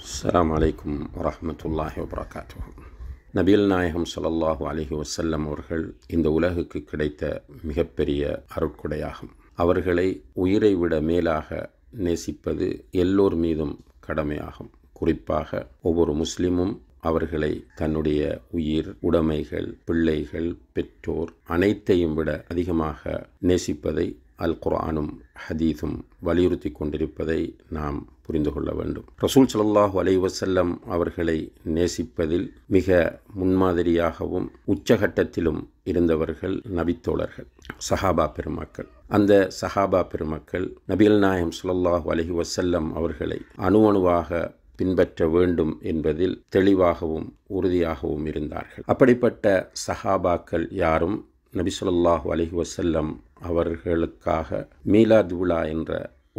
அஸ்ஸலாமு அலைக்கும் வரஹ்மத்துல்லாஹி வபரகாத்துஹு. நபிகள் நாயகம் ஸல்லல்லாஹு அலைஹி வஸல்லம் அவர்கள் இந்த உலகுக்கு கிடைத்த மிகப்பெரிய அருட்கொடையாகும். அவர்களை உயிரை விட மேலாக நேசிப்பது எல்லோர் மீதும் கடமையாகும். குறிப்பாக ஒவ்வொரு முஸ்லிமும் அவர்களை தன்னுடைய உயிர், உடைமைகள், பிள்ளைகள், பெற்றோர் அனைத்தையும் விட அதிகமாக நேசிப்பதை அல் குர்ஆனும் ஹதீஸும் வலியுறுத்தி கொண்டிருப்பதை நாம் புரிந்து கொள்ள வேண்டும். ரசூல் ஸல்லல்லாஹு அலைஹி வஸல்லம் அவர்களை நேசிப்பதில் மிக முன்மாதிரியாகவும் உச்சகட்டத்திலும் இருந்தவர்கள் நபித்தோழர்கள், சஹாபா பெருமக்கள். அந்த சஹாபா பெருமக்கள் நபிகள் நாயகம் ஸல்லல்லாஹு அலைஹி வஸல்லம் அவர்களை அணுவணுவாக பின்பற்ற வேண்டும் என்பதில் தெளிவாகவும் உறுதியாகவும் இருந்தார்கள். அப்படிப்பட்ட சஹாபாக்கள் யாரும் நபி ஸல்லல்லாஹு அலைஹி வஸல்லம் அவர்களுக்காக மீலாத் விழா என்ற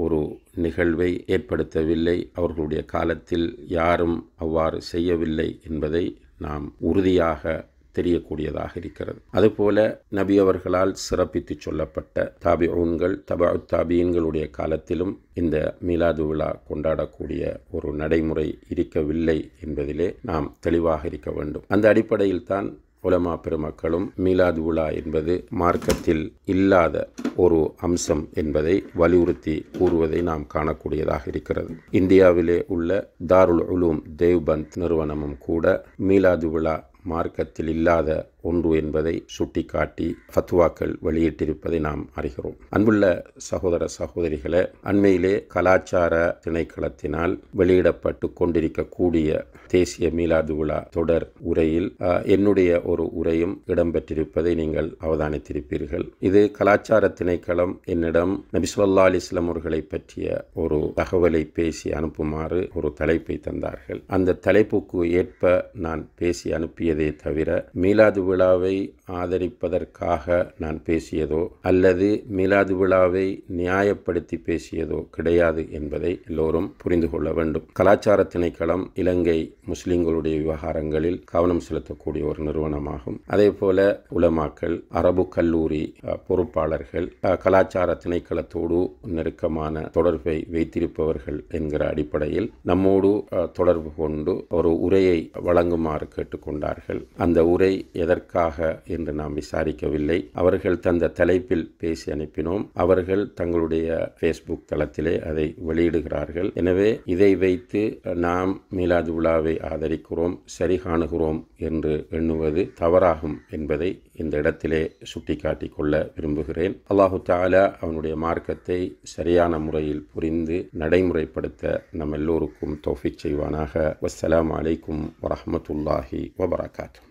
ஒரு நிகழ்வை ஏற்படுத்தவில்லை. அவர்களுடைய காலத்தில் யாரும் அவ்வாறு செய்யவில்லை என்பதை நாம் உறுதியாக தெரியக்கூடியதாக இருக்கிறது. அதுபோல நபி அவர்களால் சிறப்பித்து சொல்லப்பட்ட தாபிஊன்கள், தபஉத் தாபிஈன்களுடைய காலத்திலும் இந்த மீலாது விழா கொண்டாடக்கூடிய ஒரு நடைமுறை இருக்கவில்லை என்பதிலே நாம் தெளிவாக இருக்க வேண்டும். அந்த அடிப்படையில் தான் உலமா பெருமக்களும் மீலாது விழா என்பது மார்க்கத்தில் இல்லாத ஒரு அம்சம் என்பதை வலியுறுத்தி கூறுவதை நாம் காணக்கூடியதாக இருக்கிறது. இந்தியாவிலே உள்ள தாருல் உலூம் தேவ்பந்த் நிறுவனமும் கூட மீலாது விழா மார்க்கத்தில் இல்லாத ஒன்று என்பதை சுட்டிக்காட்டி ஃபத்வாக்கள் வெளியிட்டிருப்பதை நாம் அறிகிறோம். அன்புள்ள சகோதர சகோதரிகளே, அண்மையிலே கலாச்சார திணைக்களத்தினால் வெளியிடப்பட்டு கொண்டிருக்கக்கூடிய தேசிய மீலாது விழா தொடர் உரையில் என்னுடைய ஒரு உரையும் இடம்பெற்றிருப்பதை நீங்கள் அவதானித்திருப்பீர்கள். இது கலாச்சார திணைக்களம் என்னிடம் நபி ஸல்லல்லாஹு அலைஹி வஸல்லம் அவர்களை பற்றிய ஒரு தகவலை பேசி அனுப்புமாறு ஒரு தலைப்பை தந்தார்கள். அந்த தலைப்புக்கு ஏற்ப நான் பேசி அனுப்பியதே தவிர மீலாது விழாவை ஆதரிப்பதற்காக நான் பேசியதோ அல்லது மீலாது விழாவை நியாயப்படுத்தி பேசியதோ கிடையாது என்பதை எல்லோரும் புரிந்து கொள்ள வேண்டும். கலாச்சார திணைக்களம் இலங்கை முஸ்லிம்களுடைய விவகாரங்களில் கவனம் செலுத்தக்கூடிய ஒரு நிறுவனமாகும். அதே போல உலமாக்கள், அரபு கல்லூரி பொறுப்பாளர்கள் கலாச்சார திணைக்களத்தோடு நெருக்கமான தொடர்பை வைத்திருப்பவர்கள் என்கிற அடிப்படையில் நம்மோடு தொடர்பு கொண்டு ஒரு உரையை வழங்குமாறு கேட்டுக்கொண்டார்கள். அந்த உரை எதற்காக என்று நாம் விசாரிக்கவில்லை. அவர்கள் தந்த தலைப்பில் பேசி அனுப்பினோம். அவர்கள் தங்களுடைய ஃபேஸ்புக் தளத்திலே அதை வெளியிடுகிறார்கள். எனவே இதை வைத்து நாம் மீலாது விழாவை ஆதரிக்கிறோம், சரி காணுகிறோம் என்று எண்ணுவது தவறாகும் என்பதை இந்த இடத்திலே சுட்டிக்காட்டிக் கொள்ள விரும்புகிறேன். அல்லாஹு தஆலா அவனுடைய மார்க்கத்தை சரியான முறையில் புரிந்து நடைமுறைப்படுத்த நம் எல்லோருக்கும் தௌஃபீக் செய்வானாக. வஸ்ஸலாமு அலைக்கும் வரஹ்மத்துல்லாஹி வபரகாத்துஹு.